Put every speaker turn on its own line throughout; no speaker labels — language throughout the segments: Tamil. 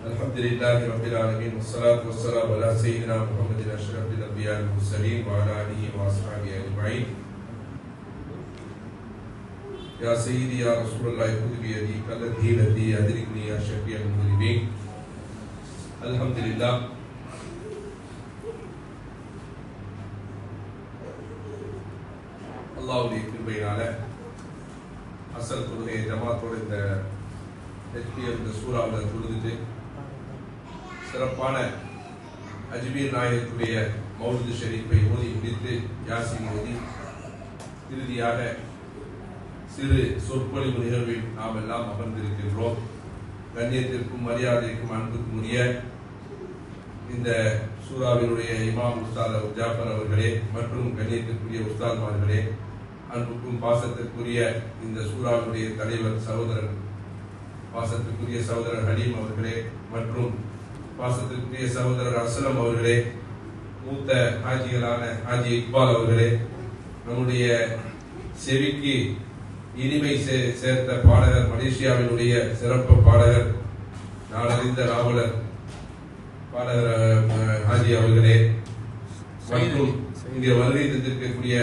Alhamdulillahi Rabbil Alamin, wassalatu wassalamu ala Sayyidina Muhammadin ashrafil anbiya wal mursalin wa ala alihi wa ashabihi ajma'in. Ya Sayyidi ya Rasulullah khudh bi yadi kallati lati adrikni ya shafi'al mudhibin. Alhamdulillah. அல்லாஹ்வுடைய கிருபையினால அசல் தொழுகை ஜமாத்தோட இந்த சூறாவில் தொழுதுட்டு சிறப்பான அஜ்மீர் நாயகத்துடைய மௌலிது ஷரீஃபை ஓதி முடித்து யாசின் ஓதி இறுதியாக சிறு சொற்பொழிவு நிகழ்வில் நாம் எல்லாம் அமர்ந்திருக்கின்றோம். கண்ணியத்திற்கும் மரியாதைக்கும் அன்புக்கும் உரிய இந்த சூறாவினுடைய இமாம் உஸ்தாத் ஜாஃபர் அவர்களே மற்றும் கண்ணியத்திற்குரிய உஸ்தாத்மார்களே, அன்புக்கும் பாசத்திற்குரிய இந்த சூறாவினுடைய தலைவர் சகோதரர் பாசத்திற்குரிய சகோதரர் ஹலீம் அவர்களே மற்றும் பாசத்திற்குரிய சகோதரர் அஸ்லம் அவர்களே, மூத்த ஹாஜிகளான ஹாஜி இக்பால் அவர்களே, நம்முடைய செவிக்கு இனிமை சேர்த்த பாடகர், மலேசியாவினுடைய சிறப்பு பாடகர், நாளறிந்த நாவலர் பாடகர் ஹாஜி அவர்களே, மற்றும் இங்கே வருகை தந்திருக்கக்கூடிய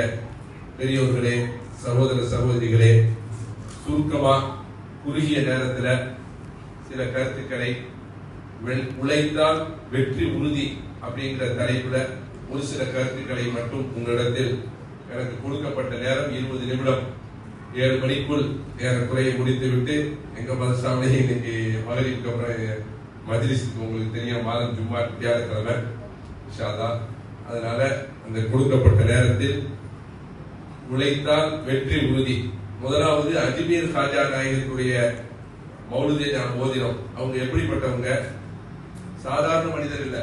பெரியோர்களே, சகோதர சகோதரிகளே, சுருக்கமா குறுகிய நேரத்தில் சில கருத்துக்களை உழைத்தால் வெற்றி உறுதி அப்படிங்கிற தலைப்புல ஒரு சில கருத்துக்களை மட்டும் உங்களிடத்தில் எனக்கு கொடுக்கப்பட்ட நேரம் 20 நிமிடம், 7 மணிக்குள் ஏறக்குறைய முடித்துவிட்டு எங்க மதசாமிலே இன்னைக்கு மகளிருக்கு அப்புறம் மஜ்லிஸுக்கு உங்களுக்கு தெரியும் மாதம் ஜும்மா வியாழக்கிழமை இன்ஷா அல்லாஹ். அதனால அந்த கொடுக்கப்பட்ட நேரத்தில் உழைத்தால் வெற்றி உறுதி. முதலாவது அஜ்மீர் ஹாஜா நாயகத்துடைய மௌலிதை நாம் ஓதினோம். அவங்க எப்படிப்பட்டவங்க? சாதாரண மனிதர் இல்ல,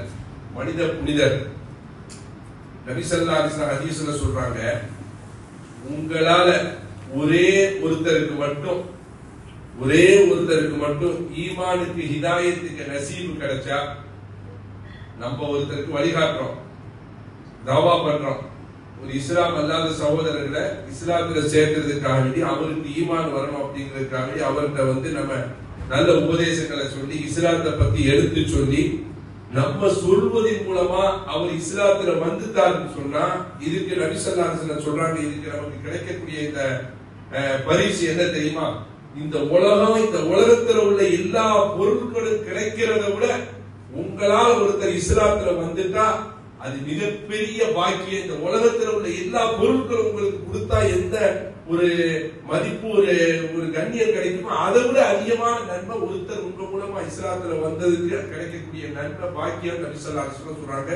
மனித புனிதர். நபி ஸல்லல்லாஹு அலைஹி வஸல்லம் ஹதீஸ்ல சொல்றாங்க, உங்களால ஒரே ஒருத்தருக்கு மட்டும் ஈமானுக்கு ஹிதாயத்துக்கு நசீபு கிடைச்சா, நம்ம ஒருத்தருக்கு வழிகாட்டுறோம், தவா பண்றோம், ஒரு இஸ்லாம் அல்லாத சகோதரர்களை இஸ்லாத்துல சேர்க்கிறதுக்காக வேண்டி அவருக்கு ஈமான் வரணும் அப்படிங்கிறதுக்காக வேண்டி அவர்கிட்ட நம்ம நல்ல உபதேசங்களை சொல்லி இஸ்லாத்தை பத்தி எடுத்து சொல்லி நம்ம சொல்வதன் மூலமா அவர் இஸ்லாத்துல வந்துட்டாருன்னு சொன்னா, இதுக்கு நபி ஸல்லல்லாஹு அலைஹி வஸல்லம் சொல்றாங்க, இதுக்கு நமக்கு கிடைக்கக்கூடிய இந்த பரிசு என்ன தெரியுமா? இந்த உலகத்துல உள்ள எல்லா பொருட்களும் கிடைக்கிறத விட உங்களால் ஒருத்தர் இஸ்லாத்துல வந்துட்டா அது மிகப்பெரிய பாக்கியம். இந்த உலகத்தில் உள்ள எல்லா பொருட்களும் உங்களுக்கு கொடுத்தா எந்த ஒரு மதிப்பு ஒரு கண்ணியம் கிடைக்குமோ அதை விட அதிகமான நன்மை ஒருத்தர் உங்க மூலமா இஸ்லாத்துல வந்ததுக்கு கிடைக்கக்கூடிய நன்மை பாக்கியம். நபி ஸல்லல்லாஹு அலைஹி வஸல்லம் சொல்றாங்க,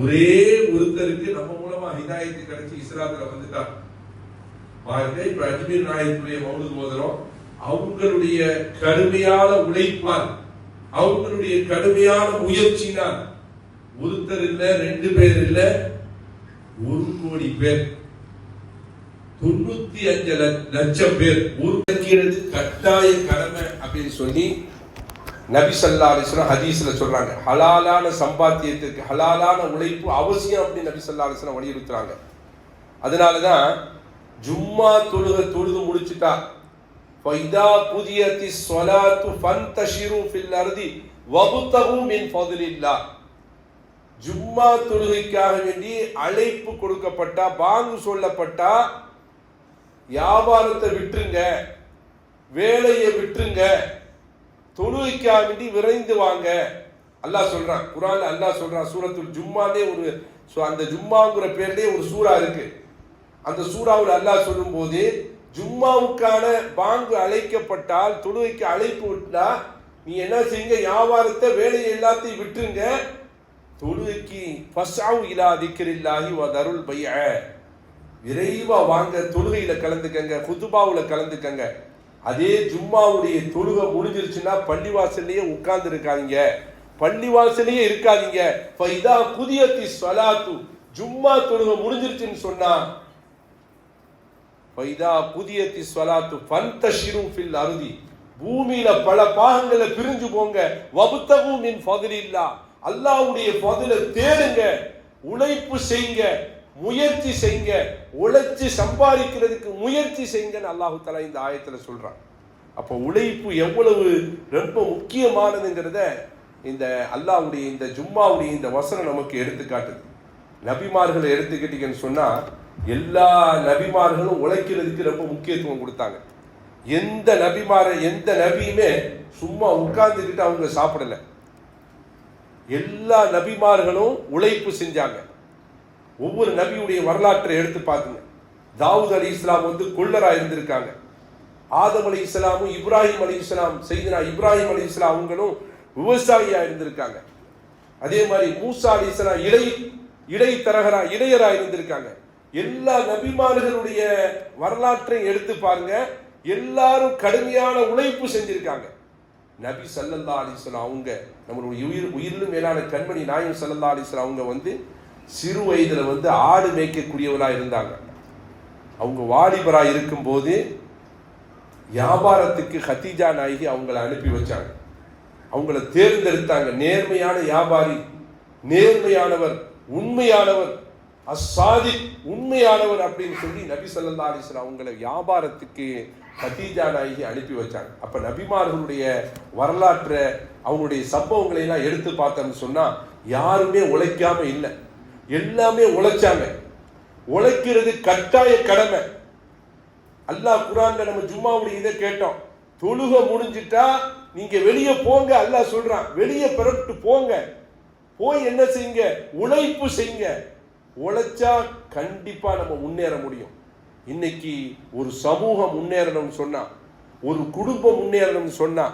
ஒரே ஒருத்தருக்கு நம்ம மூலமா ஹிதாயத்து கிடைச்சி இஸ்லாத்துல வந்துட்டா பாருங்க. இப்ப அஜ்மீர் நாயகத்துடைய மௌலிது ஓதுறோம். அவங்களுடைய கடுமையான உழைப்பால், அவங்களுடைய கடுமையான முயற்சினால் ஒருத்தர் இல்ல, 2 பேர் இல்ல, 1 கோடி பேர், 95 லட்சம் பேர் உருவாக்கிறது கட்டாய கடமை அப்படின்னு சொல்லி நபி ஸல்லல்லாஹு அலைஹி வஸல்லம் ஹதீஸ்ல சொல்றாங்க. ஹலாலான சம்பாத்தியத்துக்கு ஹலாலான உழைப்பு அவசியம் அப்படின்னு நபி ஸல்லல்லாஹு அலைஹி வஸல்லம் வலியுறுத்துறாங்க. அதனாலதான் ஜும்மா தொழுது முடிச்சுட்டா, ஃபைதா குதியத்தி ஸலாத்து ஃபன்தஷிரு ஃபில் அர்தி வப்தகு மின் ஃபضலில்லாஹ். ஜும்மா தொழுகைக்காக வேண்டி அழைப்பு கொடுக்கப்பட்டா, பாங்கு சொல்லப்பட்டா, வியாபாரத்தை விட்டுருங்க, வேலையை விட்டுருங்க, தொழுகைக்காக வேண்டி விரைந்து வாங்க. அல்லாஹ் சொல்றான் குர்ஆன்ல, அல்லாஹ் சொல்றான் சூரத்துல் ஜும்மாலே அந்த ஜும்மாங்கிற பேர்லயே ஒரு சூரா இருக்கு. அந்த சூறாவில் அல்லாஹ் சொல்லும் போது, ஜும்மாவுக்கான பாங்கு அழைக்கப்பட்டால், தொழுகைக்கு அழைப்பு விட்டா நீ என்ன செய்யுங்க, வியாபாரத்தை வேலையை எல்லாத்தையும் விட்டுருங்க, தொழுகைக்கு ஃபஸ்அவு இலா திக்ரில்லாஹி வ தருல் பைஅ, விரைவா வாங்க, தொழுகையில கலந்துக்கங்க, குதுபாவுல கலந்துக்கங்க. அதே ஜும்மாவுடைய தொழுகை முடிஞ்சிருச்சுன்னா பள்ளிவாசல்லையே உட்கார்ந்து இருக்காதீங்க, பள்ளிவாசலையே இருக்காதீங்க. ஃபைதா குதியத்தி ஸலாத்து, ஜும்மா தொழுகை முடிஞ்சிருச்சுன்னு சொன்னா, ஃபைதா குதியத்தி ஸலாத்து ஃபன்தஷிரு ஃபில் அர்தி, பூமியில பல பாகங்களை பிரிஞ்சு போங்க. வப்தகு மின் ஃபضலில்லாஹ், அல்லாஹ்வுடைய ஃபضலை தேடுங்க, உழைப்பு செய்யுங்க, முயற்சி செய்யுங்க, உழைச்சு சம்பாதிக்கிறதுக்கு முயற்சி செய்யுங்கன்னு அல்லாஹ் தஆலா இந்த ஆயத்துல சொல்றான்.
அப்போ உழைப்பு எவ்வளவு ரொம்ப முக்கியமானதுங்கிறத இந்த அல்லாஹ்வுடைய இந்த ஜும்மாவுடைய இந்த வசனம் நமக்கு எடுத்துக்காட்டுது. நபிமார்களை எடுத்துக்கிட்டீங்கன்னு சொன்னா எல்லா நபிமார்களும் உழைக்கிறதுக்கு ரொம்ப முக்கியத்துவம் கொடுத்தாங்க. எந்த நபியுமே சும்மா உட்கார்ந்துக்கிட்டு அவங்க சாப்பிடல. எல்லா நபிமார்களும் உழைப்பு செஞ்சாங்க. ஒவ்வொரு நபியுடைய வரலாற்றை எடுத்து பார்த்துங்க. தாவூத் அலைஹிஸ்ஸலாம் கொள்ளரா இருந்திருக்காங்க. ஆதம் அலைஹிஸ்ஸலாமும் இப்ராஹிம் அலைஹிஸ்ஸலாம் செய்தனா இப்ராஹிம் அலைஹிஸ்ஸலாம் அவங்களும் விவசாயியா இருந்திருக்காங்க. அதே மாதிரி மூசா அலைஹிஸ்ஸலாம் இடையரா இருந்திருக்காங்க. எல்லா நபிமார்களுடைய வரலாற்றை எடுத்து பாருங்க. எல்லாரும் கடுமையான உழைப்பு செஞ்சிருக்காங்க. நபி ஸல்லல்லாஹு அலைஹி வஸல்லம் அவங்க நம்மளுடைய உயிரிலும் மேலான கண்மணி நாயகம் ஸல்லல்லாஹு அலைஹி வஸல்லம் அவங்க சிறு வயதுல ஆடு மேய்க்கக்கூடியவராக இருந்தாங்க. அவங்க வாலிபரா இருக்கும்போது வியாபாரத்துக்கு ஹதீஜா நாயகி அவங்கள அனுப்பி வச்சாங்க. அவங்கள தேர்ந்தெடுத்தாங்க. நேர்மையான வியாபாரி, நேர்மையானவர், உண்மையானவர், அஸ்ஸாதிக், உண்மையானவர் அப்படின்னு சொல்லி நபி ஸல்லல்லாஹு அலைஹி வஸல்லம் அவங்கள வியாபாரத்துக்கு ஹதீஜா நாயகி அனுப்பி வச்சாங்க. அப்ப நபிமார்களுடைய வரலாற்றை அவங்களுடைய சம்பவங்களை எல்லாம் எடுத்து பார்த்தோம்னு சொன்னா யாருமே உழைக்காம இல்லை, எல்லாமே உழைச்சாங்க. உழைக்கிறது கட்டாய கடமை. அல்லாஹ் குர்ஆன்ல நம்ம ஜும்மாவுடைய இதை கேட்டோம். தொழுக முடிஞ்சிட்டா நீங்க வெளியே போங்க, அல்லாஹ் சொல்றான். வெளியே பிறப்பிட்டு போங்க, போய் என்ன செய்யுங்க, உழைப்பு செய்யுங்க. உழைச்சா கண்டிப்பா நம்ம முன்னேற முடியும். இன்னைக்கு ஒரு சமூகம் முன்னேறணும்னு சொன்னா, ஒரு குடும்பம் முன்னேறணும்னு சொன்னா,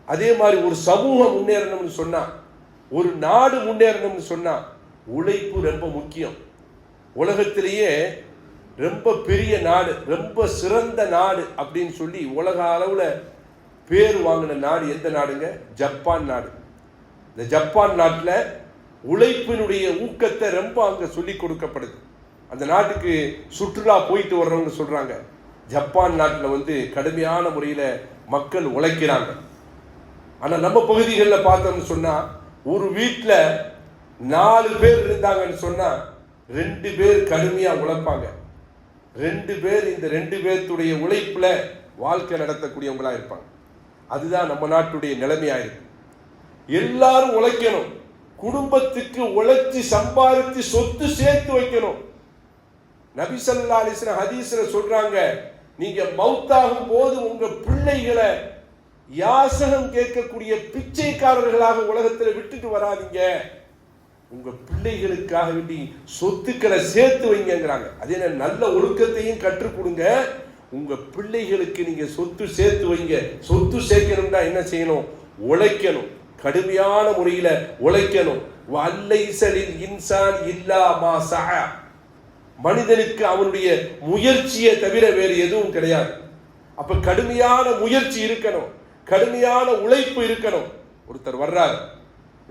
அதே மாதிரி ஒரு சமூகம் முன்னேறணும்னு சொன்னா, ஒரு நாடு முன்னேறணும்னு சொன்னா உழைப்பு ரொம்ப முக்கியம். உலகத்திலேயே ரொம்ப பெரிய நாடு, ரொம்ப சிறந்த நாடு அப்படின்னு சொல்லி உலக அளவுல பேர் வாங்கின நாடு எந்த நாடுங்க? ஜப்பான் நாடு. இந்த ஜப்பான் நாட்டில் உழைப்பினுடைய ஊக்கத்தை ரொம்ப அங்க சொல்லி கொடுக்கப்படுது. அந்த நாட்டுக்கு சுற்றுலா போயிட்டு வர்றவங்க சொல்றாங்க, ஜப்பான் நாட்டில் கடுமையான முறையில் மக்கள் உழைக்கிறாங்க. ஆனா நம்ம பகுதிகளில் பார்த்தோம்னு சொன்னா ஒரு வீட்டில் 4 பேர் இருந்தாங்கன்னு சொன்னா 2 பேர் கடுமையா உழைப்பாங்க. 2 பேர் இந்த 2 பேர்த்துடைய உழைப்புல வாழ்க்கை நடத்தக்கூடியவங்களா இருப்பாங்க. அதுதான் நம்ம நாட்டுடைய நிலைமையா இருக்கு. எல்லாரும் உழைக்கணும். குடும்பத்துக்கு உழைச்சி சம்பாதித்து சொத்து சேர்த்து வைக்கணும். நபி ஸல்லல்லாஹு அலைஹி வஸல்லம் ஹதீஸ்ல சொல்றாங்க, நீங்க மௌத்தாகும் போது உங்க பிள்ளைகளை யாசகம் கேட்கக்கூடிய பிச்சைக்காரர்களாக உலகத்தில் விட்டுட்டு வராதீங்க. உங்க பிள்ளைகளுக்காக வேண்டி சொத்துக்களை சேர்த்து வைங்கிறாங்க. அதே நல்ல ஒழுக்கத்தையும் கற்றுக் கொடுங்க. உங்க பிள்ளைகளுக்கு நீங்க சொத்து சேர்த்து வைங்க. சொத்து சேர்க்கணும்னா என்ன செய்யணும்? உழைக்கணும். கடுமையான முறையில உழைக்கணும். வல்லைஸலில் இன்சான் இல்லா மா ஸஅ. மனிதனுக்கு அவனுடைய முயற்சியை தவிர வேறு எதுவும் கிடையாது. அப்ப கடுமையான முயற்சி இருக்கணும், கடுமையான உழைப்பு இருக்கணும். ஒருத்தர் வர்றாரு,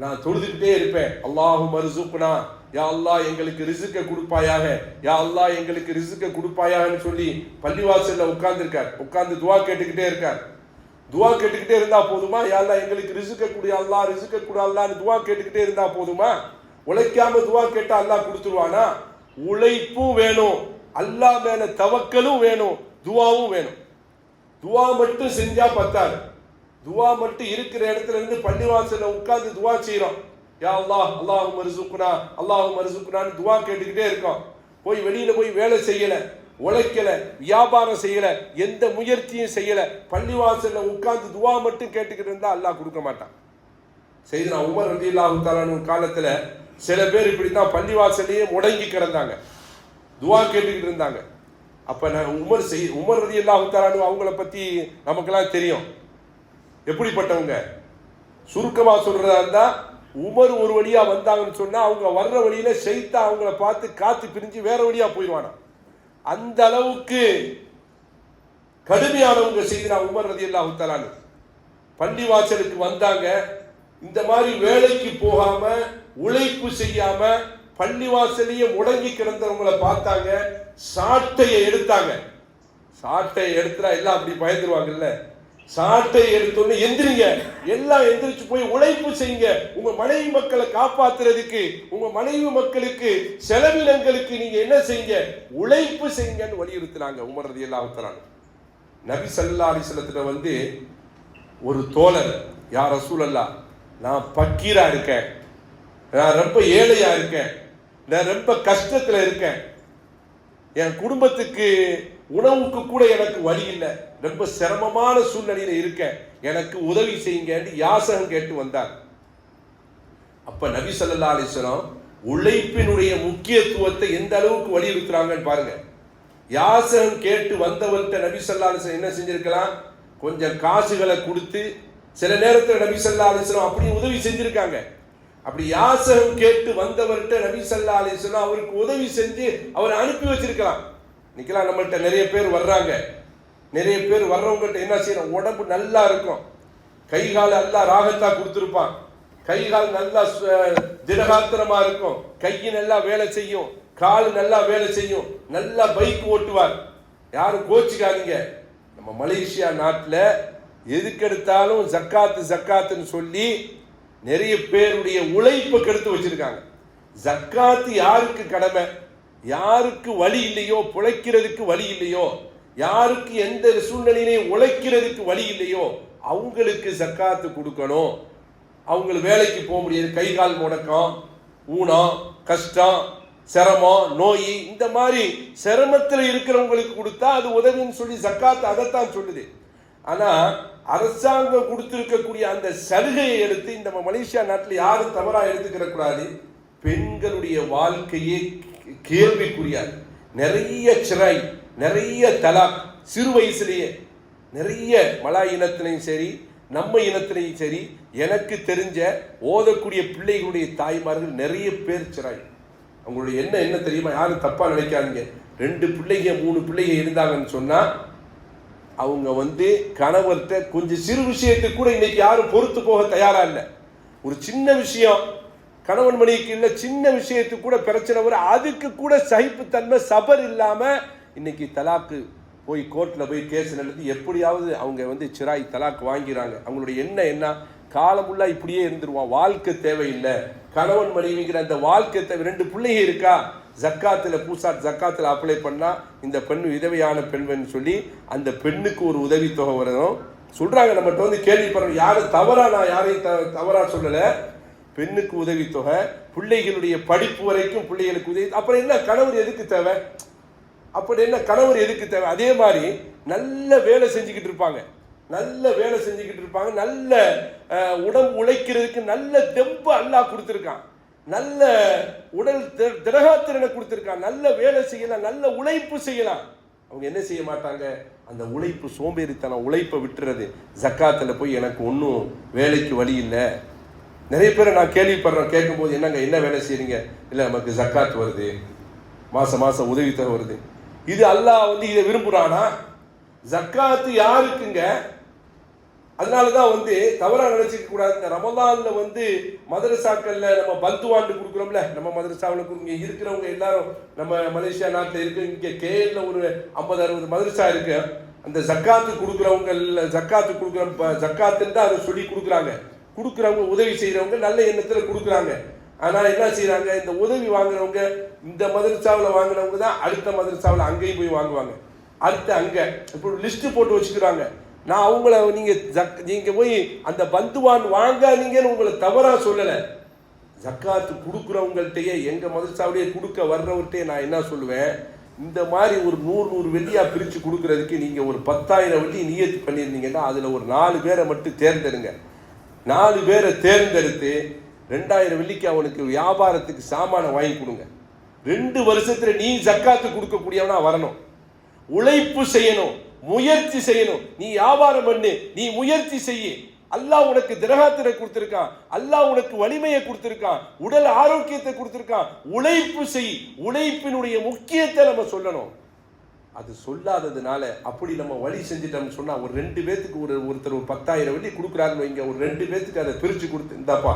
நான் தொழுதுகிட்டே இருப்பேன், அல்லாஹும்ம ர்ஸுக்னா, யா அல்லாஹ் எங்களுக்கு ரிஸ்க கொடுப்பாயாக, யா அல்லாஹ் எங்களுக்கு ரிஸ்க கொடுப்பாயான்னு சொல்லி பள்ளிவாசல்ல உட்கார்ந்து துவா கேட்டுக்கிட்டே இருக்கார். துவா கேட்டுக்கிட்டே இருந்தா போதுமா? யா அல்லாஹ் எங்களுக்கு ரிஸ்க கொடு அல்லாஹ், ரிஸ்க கொடு அல்லாஹ்னு துவா கேட்டுக்கிட்டே இருந்தா போதுமா? உழைக்காம துவா கேட்டா அல்லாஹ் கொடுத்துருவானா? உழைப்பும் வேணும், அல்லாஹ் மேல தவக்கலும் வேணும், துவாவும் வேணும். துவா மட்டும் செஞ்சா பத்தாது. துவா மட்டும் இருக்கிற இடத்துல இருந்து பள்ளிவாசல்ல உட்கார்ந்து துவா செய்யறோம், யா அல்லாஹ் அல்லாஹும்ம ர்ஸுக்னா அல்லாஹும்ம ர்ஸுக்னான்னு துவா கேட்டுக்கிட்டே இருக்கோம். போய் வெளியில போய் வேலை செய்யல, உழைக்கல, வியாபாரம் செய்யல, எந்த முயற்சியும் செய்யல, பள்ளிவாசல்ல உட்கார்ந்து துவா மட்டும் கேட்டுக்கிட்டு இருந்தா அல்லாஹ் கொடுக்க மாட்டான். செய்தனா உமர் ரலியல்லாஹு தஆலா அன்ஹு காலத்துல சில பேர் இப்படித்தான் பள்ளிவாசல்லையே முடங்கி கிடந்தாங்க, துவா கேட்டுக்கிட்டு இருந்தாங்க. அப்ப உமர் ரலியல்லாஹு தஆலா அன்ஹு அவங்கள பத்தி நமக்கெல்லாம் தெரியும் எப்படிப்பட்டவங்க. சுருக்கமா சொல்றதா இருந்தா, உமர் ஒரு வழியா வந்தாங்கன்னு சொன்னா அவங்க வர்ற வழியில ஷைத்தான் அவங்கள பார்த்து காத்து பிரிஞ்சு வேற வழியா போயிடுவானா. அந்த அளவுக்கு கடுமையானவங்க. செய்தனா உமர் ரலியல்லாஹு தஆலா அன்ஹு பள்ளிவாசலுக்கு வந்தாங்க. இந்த மாதிரி வேலைக்கு போகாம உழைப்பு செய்யாம பள்ளிவாசலையே முடங்கி கிடந்தவங்களை பார்த்தாங்க. சாட்டையை எடுத்தாங்க. சாட்டையை எடுத்துட்டா எல்லாம் அப்படி பயந்துருவாங்கல்ல. சாட்டை எடுத்தோன்னு எந்திரிங்க, எல்லாம் எந்திரிச்சு போய் உழைப்பு செய்யுங்க. உங்க மனைவி மக்களை காப்பாத்துறதுக்கு, உங்க மனைவி மக்களுக்கு செலவினங்களுக்கு நீங்க என்ன செய்யுங்க, உழைப்பு செய்யுங்கன்னு வலியுறுத்தினாங்க உமர் ரலியல்லாஹு தஆலா. நபி ஸல்லல்லாஹு அலைஹி வஸல்லத்துல வந்து ஒரு தோழர், யா ரசூலல்லாஹ், நான் பக்கீரா இருக்கேன், நான் ரொம்ப ஏழையா இருக்கேன், நான் ரொம்ப கஷ்டத்துல இருக்கேன், என் குடும்பத்துக்கு உணவுக்கு கூட எனக்கு வழி இல்லை, ரொம்ப சிரமமான சூழ்நிலையில இருக்கேன், எனக்கு உதவி செய்யுங்க யாசகம் கேட்டு வந்தார். அப்ப நபி ஸல்லல்லாஹு அலைஹி வஸல்லம் உழைப்பினுடைய முக்கியத்துவத்தை எந்த அளவுக்கு வலியுறுத்துறாங்கன்னு பாருங்க. யாசகம் கேட்டு வந்தவர்கிட்ட நபி ஸல்லல்லாஹு அலைஹி வஸல்லம் என்ன செஞ்சிருக்கலாம், கொஞ்சம் காசுகளை கொடுத்து, சில நேரத்தில் நபி ஸல்லல்லாஹு அலைஹி வஸல்லம் அப்படி உதவி செஞ்சிருக்காங்க. அப்படி யாசகம் கேட்டு வந்தவர்கிட்ட நபி ஸல்லல்லாஹு அலைஹி வஸல்லம் அவருக்கு உதவி செஞ்சு அவரை அனுப்பி வச்சிருக்கலாம். இன்னைக்கெல்லாம் நம்மள்கிட்ட நிறைய பேர் வர்றாங்க, நிறைய பேர் வர்றவங்ககிட்ட என்ன செய்யணும், உடம்பு நல்லா இருக்கும், கை கால் எல்லாம் ராகத்தா கொடுத்துருப்பான், கை கால் நல்லா திடகாத்திரமா இருக்கும், கையை நல்லா வேலை செய்யும், கால் நல்லா வேலை செய்யும், நல்லா பைக் ஓட்டுவார். யாரும் கோச்சிக்காதீங்க, நம்ம மலேசியா நாட்டில் எதுக்கெடுத்தாலும் ஜக்காத்து ஜக்காத்துன்னு சொல்லி நிறைய பேருடைய உழைப்பை கெடுத்து வச்சிருக்காங்க. ஜக்காத்து யாருக்கு கடமை, யாருக்கு வழி இல்லையோ, பிழைக்கிறதுக்கு வழி இல்லையோ, யாருக்கு எந்த சூழ்நிலையிலையும் உழைக்கிறதுக்கு வழி இல்லையோ அவங்களுக்கு ஜக்காத்து கொடுக்கணும். அவங்களுக்கு வேலைக்கு போக முடியாது, கை கால் முடக்கம், ஊனம், கஷ்டம், சிரமம், நோய், இந்த மாதிரி சிரமத்தில் இருக்கிறவங்களுக்கு கொடுத்தா அது உதவின்னு சொல்லி ஜக்காத்து அதைத்தான் சொல்லுது. ஆனா அரசாங்கம் கொடுத்திருக்கக்கூடிய அந்த சலுகையை எடுத்து இந்த மலேசியா நாட்டில் யாரும் தவறா எடுத்துக்கிற கூடாது. பெண்களுடைய வாழ்க்கையே கேள்விக்குரியாது. நிறைய சிறை, நிறைய தலாக், சிறு வயசுலேயே நிறைய மலா இனத்திலையும் சரி, நம்ம இனத்திலையும் சரி, எனக்கு தெரிஞ்ச ஓதக்கூடிய பிள்ளைகளுடைய தாய்மார்கள் நிறைய பேர் சிறை. அவங்களுடைய என்ன தெரியுமா, யாரும் தப்பா நினைக்காதீங்க, 2 பிள்ளைங்க 3 பிள்ளைங்க இருந்தாங்கன்னு சொன்னா அவங்க வந்து கணவர்கிட்ட கொஞ்சம் சிறு விஷயத்துக்கு கூட இன்னைக்கு யாரும் பொறுத்து போக தயாரா இல்லை. ஒரு சின்ன விஷயம் கணவன் மணிக்கு இல்லை, சின்ன விஷயத்துக்கு கூட பிரச்சனை வரும், அதுக்கு கூட சகிப்புத்தன்மை சபர் இல்லாம இன்னைக்கு தலாக்கு போய் கோர்ட்ல போய் கேஸ் நடத்தி எப்படியாவது அவங்க வந்து சிராய் தலாக்கு வாங்கிறாங்க. அவங்களுடைய என்ன காலம் உள்ள இப்படியே இருந்துருவான், வாழ்க்கை தேவையில்லை, கணவன் மனைவிங்கிற அந்த வாழ்க்கை தேவை. 2 பிள்ளைங்க இருக்கா, ஜக்காத்துல பூசாட் ஜக்காத்துல அப்ளை பண்ணா இந்த பெண் விதவையான பெண் சொல்லி அந்த பெண்ணுக்கு ஒரு உதவித்தொகை வரணும் சொல்றாங்க. நம்மகிட்ட வந்து கேள்விப்படுறோம், யாரும் தவறா, நான் யாரையும் தவறா சொல்லல, பெண்ணுக்கு உதவித்தொகை, பிள்ளைகளுடைய படிப்பு வரைக்கும் பிள்ளைகளுக்கு உதவி. அப்புறம் என்ன கணவர் எதுக்கு தேவை, அப்படி என்ன கணவர் எதுக்கு தேவை? அதே மாதிரி நல்ல வேலை செஞ்சுக்கிட்டு இருப்பாங்க, நல்ல வேலை செஞ்சுக்கிட்டு இருப்பாங்க, நல்ல உடம்பு உழைக்கிறதுக்கு நல்ல தெம்பு அல்லாஹ் கொடுத்துருக்கான், நல்ல உடல் திரகாத்திறனை கொடுத்துருக்கான், நல்ல வேலை செய்யலாம், நல்ல உழைப்பு செய்யலாம். அவங்க என்ன செய்ய மாட்டாங்க, அந்த உழைப்பு சோம்பேறித்தனம் உழைப்பை விட்டுறது. ஜக்காத்தில் போய் எனக்கு ஒன்றும் வேலைக்கு வழி இல்லை. நிறைய பேரை நான் கேள்விப்படுறேன், கேட்கும்போது என்னங்க என்ன வேலை செய்றீங்க, இல்லை நமக்கு ஜக்காத் வருது, மாசம் மாசம் உதவித்தொகை வருது. இது அல்லாஹ் வந்து இதை விரும்புறானா? ஜக்காத்து யாருக்குங்க? அதனாலதான் வந்து தவறா நினைச்சிக்க கூடாது. இந்த ரமலான்ல வந்து மதரசாக்கள்ல நம்ம பந்துவாண்டு கொடுக்குறோம்ல, நம்ம மதரசாவில் இங்க இருக்கிறவங்க எல்லாரும் நம்ம மலேசியா நாட்டில் இருக்கு, இங்க கேஎல்ல ஒரு 50-60 மதரசா இருக்கு. அந்த ஜக்காத்து கொடுக்குறவங்க, ஜக்காத்து கொடுக்குற ஜக்காத்துன்னு தான் அதை சொல்லி கொடுக்குறவங்க உதவி செய்யறவங்க நல்ல எண்ணத்துல கொடுக்குறாங்க. ஆனா என்ன செய்யறாங்க, இந்த உதவி வாங்குறவங்க இந்த மதரசாவில் வாங்குறவங்க தான் அடுத்த மதரசாவில் அங்கேயும் போய் வாங்குவாங்க, அடுத்து அங்க இப்படி லிஸ்ட் போட்டு வச்சுக்கிறாங்க. நான் அவங்கள நீங்க போய் அந்த பந்துவான் வாங்காதீங்கன்னு உங்களை தவறா சொல்லலை. ஜக்காத்து கொடுக்குறவங்கள்ட்டையே, எங்க மதரசாவிலேயே கொடுக்க வர்றவர்கிட்டயே நான் என்ன சொல்லுவேன், இந்த மாதிரி ஒரு 100 வெள்ளியா பிரிச்சு கொடுக்கறதுக்கு நீங்க ஒரு 10,000 வெள்ளி நியத்து பண்ணியிருந்தீங்கன்னா அதுல ஒரு 4 பேரை மட்டும் தேர்ந்தெடுங்க. 4 பேரை தேர்ந்தெடுத்து 2000 வெள்ளிக்கு அவனுக்கு வியாபாரத்துக்கு சாமான வாங்கி கொடுங்க. 2 வருஷத்துல நீ ஜக்காத்து கொடுக்கக்கூடியவனா வரணும், உழைப்பு செய்யணும், முயற்சி செய்யணும். நீ வியாபாரம் பண்ணு, நீ முயற்சி செய்ய. அல்லாஹ் உனக்கு திரகாத்திரை கொடுத்திருக்கான், அல்லாஹ் உனக்கு வலிமையை கொடுத்திருக்கான், உடல் ஆரோக்கியத்தை கொடுத்திருக்கான், உழைப்பு செய். உழைப்பினுடைய முக்கியத்தை நம்ம சொல்லணும். அது சொல்லாததுனால அப்படி நம்ம வழி செஞ்சுட்டோம்னு சொன்னா ஒரு 2 பேத்துக்கு ஒருத்தர் ஒரு 10,000 வெள்ளி கொடுக்குறாருன்னு வைங்க, ஒரு 2 பேத்துக்கு அதை பிரிச்சு கொடுத்து, இந்தாப்பா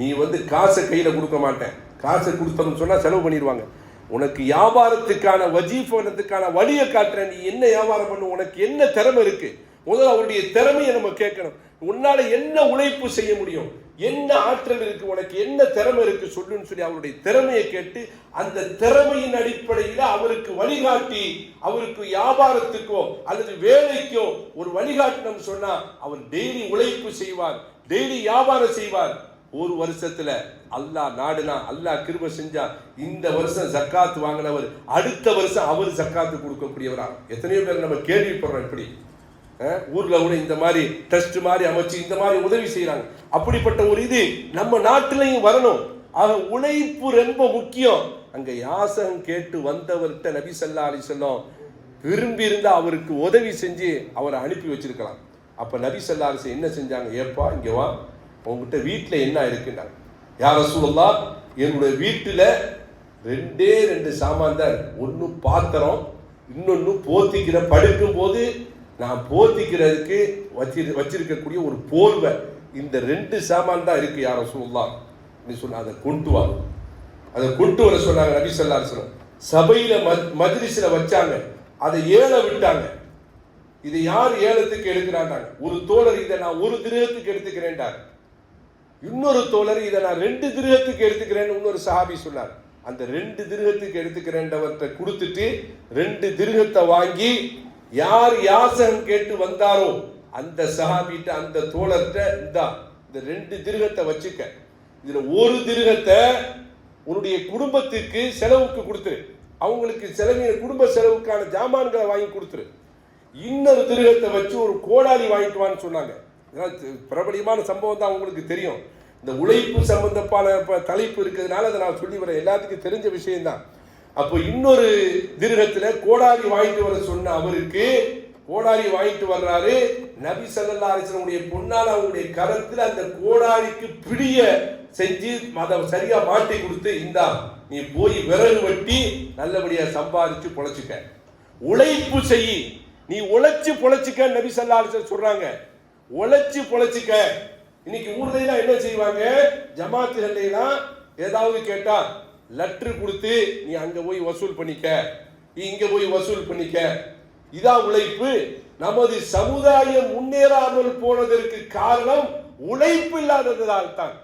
நீ வந்து காசை கையில கொடுக்க மாட்டேன், காசை கொடுத்தோம்னு சொன்னா செலவு பண்ணிடுவாங்க. உனக்கு வியாபாரத்துக்கான வஜீஃபத்துக்கான வழியை காட்டுற, நீ என்ன வியாபாரம் பண்ணு, உனக்கு என்ன திறமை இருக்கு, முதல்ல அவருடைய திறமையை நம்ம கேட்கணும். உன்னால என்ன உழைப்பு செய்ய முடியும், என்ன ஆற்றல் இருக்கு, உனக்கு என்ன திறமை இருக்கு சொல்லுன்னு சொல்லி அவருடைய திறமையை கேட்டு அந்த திறமையின் அடிப்படையில் அவருக்கு வழிகாட்டி, அவருக்கு வியாபாரத்துக்கோ அல்லது வேலைக்கோ ஒரு வழிகாட்டணும் சொன்னா அவர் டெய்லி உழைப்பு செய்வார், டெய்லி வியாபாரம் செய்வார். ஒரு வருஷத்துல அல்லாஹ் நாடுனா, அல்லாஹ் கிருபை செஞ்சா இந்த வருஷம் ஜக்காத் வாங்கினவர் அடுத்த வருஷம் அவர் ஜக்காத்து கொடுக்கக்கூடியவரா? எத்தனையோ பேர் நம்ம கேள்விப்படுறோம். இப்படி ஊர்ல கூட இந்த மாதிரி டெஸ்ட் மாதிரி அமைச்சு இந்த மாதிரி உதவி செய்யறாங்க. அப்படிப்பட்ட ஒரு இது நம்ம நாட்டிலையும் வரணும். ஆக உழைப்பு ரொம்ப முக்கியம். அங்க யாசகம் கேட்டு வந்தவர்கிட்ட நபி ஸல்லல்லாஹு அலைஹி வஸல்லம் விரும்பி இருந்தா அவருக்கு உதவி செஞ்சு அவரை அனுப்பி வச்சிருக்கலாம். அப்ப நபி ஸல்லல்லாஹு அலைஹி வஸல்லம் என்ன செஞ்சாங்க, ஏப்பா இங்க வா, உங்ககிட்ட வீட்டுல என்ன இருக்குன்னாங்க. யா ரசூலுல்லாஹ், என்னுடைய வீட்டுல 2 சாமான் தான், ஒன்னு பாத்திரம், இன்னொன்னு போத்திக்கிற, படுக்கும் போது நான் போத்திக்கிறதுக்கு வச்சிருக்கக்கூடிய ஒரு போர்வை, இந்த 2 சாமான் தான் இருக்கு யா ரசூலுல்லாஹ் நீ சொன்ன. அதை கொண்டு வா, அதை கொண்டு வர சொன்னாங்க நபி ஸல்லல்லாஹு அலைஹி வஸல்லம். சபையில மஜ்லிஸ்ல வச்சாங்க, அதை ஏல விட்டாங்க. இதை யார் ஏலத்துக்கு எடுக்கிறாங்க? ஒரு தோழர் இதை நான் 1 திரகத்துக்கு எடுத்துக்கிறேன்டார். இன்னொரு தோழர் இதை நான் 2 திரகத்துக்கு எடுத்துக்கிறேன்னு இன்னொரு சஹாபி சொன்னார். அந்த 2 திரகத்துக்கு எடுத்துக்கிறேன்றவர்கிட்ட கொடுத்துட்டு 2 திரகத்தை வாங்கி யார் யாசகம் கேட்டு வந்தாரோ அந்த சஹாபிட்ட, அந்த தோழர்கிட்ட, இந்த 2 திரகத்தை வச்சுக்க, இதுல 1 திரகத்தை உன்னுடைய குடும்பத்துக்கு செலவுக்கு கொடுத்துரு, அவங்களுக்கு குடும்ப செலவுக்கான ஜாமான்களை வாங்கி கொடுத்துரு, இன்னொரு திரகத்தை வச்சு ஒரு கோடாலி வாங்கிக்குவான்னு சொன்னாங்க. பிரபலியமான சம்பவம் தான், உங்களுக்கு தெரியும். இந்த உழைப்பு சம்பந்தமான தலைப்பு இருக்கிறதுனால அதை நான் சொல்லி வரேன், எல்லாத்துக்கும் தெரிஞ்ச விஷயம்தான். அப்போ இன்னொரு திரகத்துல கோடாலி வாங்கிட்டு வர சொன்ன அவருக்கு கோடாலி வாங்கிட்டு வர்றாரு. நபி ஸல்லல்லாஹு அலைஹி வஸல்லம் பொன்னால அவங்களுடைய கரத்துல அந்த கோடாலிக்கு பிடிய செஞ்சு அதை சரியா மாட்டி கொடுத்து, இந்தா நீ போய் விறகு வெட்டி நல்லபடியா சம்பாதிச்சு பொழைச்சுக்க, உழைப்பு செய், நீ உழைச்சு பொழைச்சுக்க நபி ஸல்லல்லாஹு அலைஹி வஸல்லம் சொல்றாங்க. உழைச்சு பொழைச்சுக்க. இன்னைக்கு ஊர்ல எல்லாம் என்ன செய்வாங்க, ஜமாத்துகள் எல்லாம் ஏதாவது கேட்டா லெட்டர் கொடுத்து நீ அங்க போய் வசூல் பண்ணிக்க, நீ இங்க போய் வசூல் பண்ணிக்க, இதான் உழைப்பு. நமது சமுதாயம் முன்னேறாமல் போனதற்கு காரணம் உழைப்பு இல்லாததால் தான்.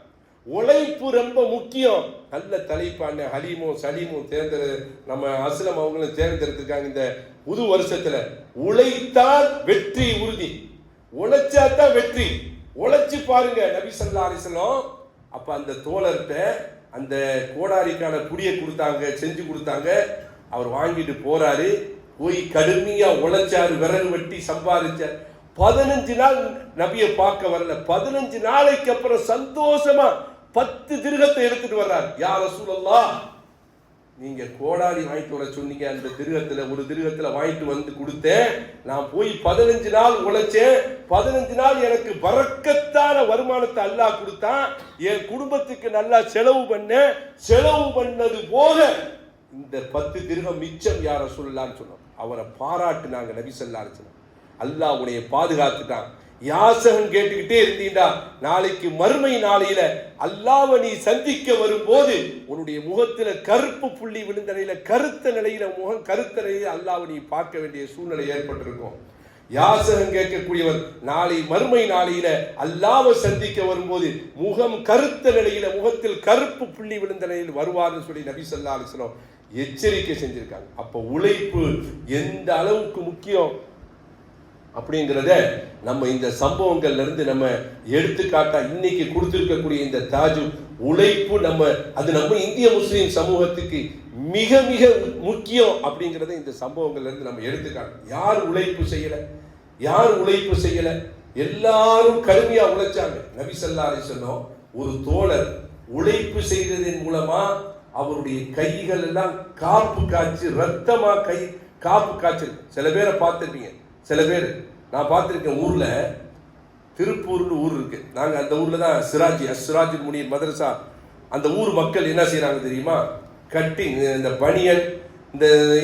உழைப்பு ரொம்ப முக்கியம். நல்ல தலைப்பான ஹலீமோ சலீமோ நம்ம அஸ்லம் அவங்களும் தேர்ந்தெடுத்திருக்காங்க இந்த புது வருஷத்துல. உழைத்தால் வெற்றி உறுதி, உழைச்சாதான் வெற்றி. உழைச்சு பாருங்க நபி ஸல்லல்லாஹு அலைஹி வஸல்லம். அப்ப அந்த தோழர்கிட்ட அந்த கோடாரிக்கான புடியை கொடுத்தாங்க, செஞ்சு கொடுத்தாங்க. அவர் வாங்கிட்டு போறாரு, போய் கடுமையா உழைச்சாரு, விறகு வெட்டி சம்பாதிச்சார். 15 நாள் நபியை பார்க்க வரல. 15 நாளைக்கு அப்புறம் சந்தோஷமா 10 திரகத்தை எடுத்துட்டு வர்றாரு. யா ரசூலல்லாஹ், நீங்க கோடாலி வாங்கிட்டு வர சொன்னீங்க, அந்த திரகத்துல ஒரு திரகத்துல வாங்கிட்டு வந்து கொடுத்தேன். நான் போய் 15 நாள் உழைச்சேன். 15 நாள் எனக்கு பரக்கத்தான வருமானத்தை அல்லாஹ் கொடுத்தான். என் குடும்பத்துக்கு நல்லா செலவு பண்ணது போக இந்த 10 திரகம் மிச்சம் யா ரசூலுல்லாஹ்னு சொன்னோம். அவரை பாராட்டுனாங்க நபி ஸல்லல்லாஹு அலைஹி வஸல்லம். அல்லாஹ் உன்னை பாதுகாத்துட்டான். யாசகம் கேட்டுக்கிட்டே இருந்தீண்டா, நாளைக்கு மறுமை நாளையில அல்லாஹ்வை நீ சந்திக்க வரும்போது உன்னுடைய முகத்துல கருப்பு புள்ளி விழுந்த நிலையில, கருத்த நிலையில, முகம் கருத்த நிலையில அல்லாஹ்வை நீ பார்க்க வேண்டிய சூழ்நிலை ஏற்பட்டிருக்கும். யாசகம் கேட்கக்கூடியவர் நாளை மறுமை நாளையில அல்லாஹ்வை சந்திக்க வரும்போது முகம் கருத்த நிலையில, முகத்தில் கருப்பு புள்ளி விழுந்த நிலையில் வருவார்னு சொல்லி நபி ஸல்லல்லாஹு அலைஹி வஸல்லம் எச்சரிக்கை செஞ்சிருக்காங்க. அப்ப உழைப்பு எந்த அளவுக்கு முக்கியம் அப்படிங்கிறத நம்ம இந்த சம்பவங்கள்ல இருந்து நம்ம எடுத்துக்காட்டா இன்னைக்கு கொடுத்திருக்கக்கூடிய இந்த தாஜு உழைப்பு அது நம்ம இந்திய முஸ்லீம் சமூகத்துக்கு மிக மிக முக்கியம் அப்படிங்கிறத இந்த சம்பவங்கள்ல இருந்து நம்ம எடுத்துக்காட்டோம். யார் உழைப்பு செய்யல? எல்லாரும் கடுமையா உழைச்சாங்க. நபி ஸல்லல்லாஹு அலைஹி வஸல்லம் ஒரு தோழர் உழைப்பு செய்ததன் மூலமா அவருடைய கைகள் எல்லாம் காப்பு காய்ச்சி ரத்தமா காப்பு காய்ச்சி. சில பேரை பார்த்துருப்பீங்க, சில பேர் நான் பார்த்துருக்கேன். ஊர்ல திருப்பூர்னு ஊர் இருக்கு, நாங்க அந்த ஊர்ல தான் சிராஜ் முனீர் மதரசா. அந்த ஊர் மக்கள் என்ன செய்யறாங்க தெரியுமா, கட்டிங், இந்த பனியன்,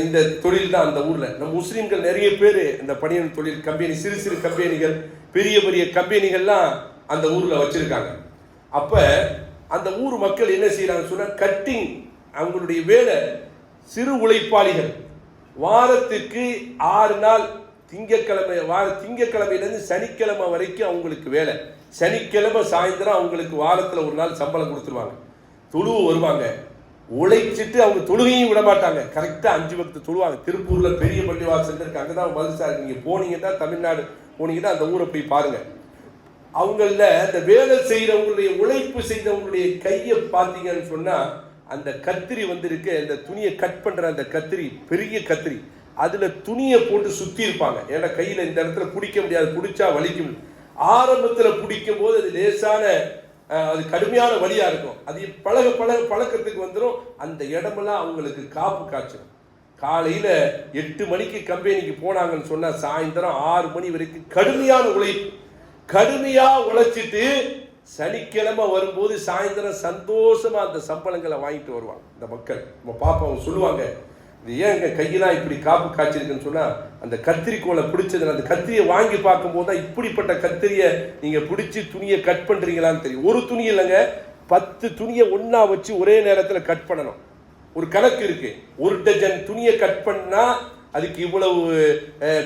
இந்த தொழில் தான் அந்த ஊர்ல. நம்ம முஸ்லீம்கள் நிறைய பேர் இந்த பனியன் தொழில் கம்பெனி, சிறு சிறு கம்பெனிகள், பெரிய பெரிய கம்பெனிகள்லாம் அந்த ஊர்ல வச்சிருக்காங்க. அப்ப அந்த ஊர் மக்கள் என்ன செய்யறாங்க சொன்னா, கட்டிங் அவங்களுடைய வேலை. சிறு உழைப்பாளிகள் வாரத்துக்கு 6 நாள் திங்கக்கிழமையிலேருந்து சனிக்கிழமை வரைக்கும் அவங்களுக்கு வேலை. சனிக்கிழமை சாயந்தரம் அவங்களுக்கு வாரத்தில் ஒரு நாள் சம்பளம் கொடுத்துருவாங்க. தொழுவு வருவாங்க, உழைச்சிட்டு அவங்க தொழுகையும் விட மாட்டாங்க. கரெக்டாக 5 வக்து தொழுவாங்க. திருப்பூரில் பெரிய பள்ளிவாசல் இருக்கு, அங்கே தான் மதுசா இருக்கு. நீங்கள் போனீங்கன்னா, தமிழ்நாடு போனீங்கன்னா அந்த ஊரை போய் பாருங்க. அவங்கள அந்த வேலை செய்கிறவங்களுடைய, உழைப்பு செய்தவங்களுடைய கையை பார்த்தீங்கன்னு சொன்னால், அந்த கத்திரி வந்திருக்கு, அந்த துணியை கட் பண்ணுற அந்த கத்திரி, பெரிய கத்திரி, அதில் துணியை போட்டு சுற்றி இருப்பாங்க. ஏன்னா கையில் இந்த இடத்துல பிடிக்க முடியாது, பிடிச்சா வலிக்கும். ஆரம்பத்தில் பிடிக்கும் போது அது லேசான, அது கடுமையான வழியாக இருக்கும். அது பழக்கத்துக்கு வந்துடும். அந்த இடமெல்லாம் அவங்களுக்கு காப்பு காய்ச்சணும். காலையில் 8 மணிக்கு கம்பெனிக்கு போனாங்கன்னு சொன்னால் சாயந்தரம் 6 மணி வரைக்கும் கடுமையான உழைப்பு. கடுமையாக உழைச்சிட்டு சனிக்கிழமை வரும்போது சாயந்தரம் சந்தோஷமா அந்த சம்பளங்களை வாங்கிட்டு வருவாங்க இந்த மக்கள். நம்ம பாப்போம், சொல்லுவாங்க, இது ஏன் எங்கள் கையெல்லாம் இப்படி காப்பு காய்ச்சிருக்குன்னு சொன்னால், அந்த கத்திரிக்கோலை பிடிச்சது. அந்த கத்திரியை வாங்கி பார்க்கும்போது தான் இப்படிப்பட்ட கத்திரியை நீங்கள் பிடிச்சி துணியை கட் பண்ணுறீங்களான்னு தெரியும். ஒரு துணி இல்லைங்க, 10 துணியை ஒன்றா வச்சு ஒரே நேரத்தில் கட் பண்ணணும். ஒரு கணக்கு இருக்கு. 1 டஜன் துணியை கட் பண்ணால் அதுக்கு இவ்வளவு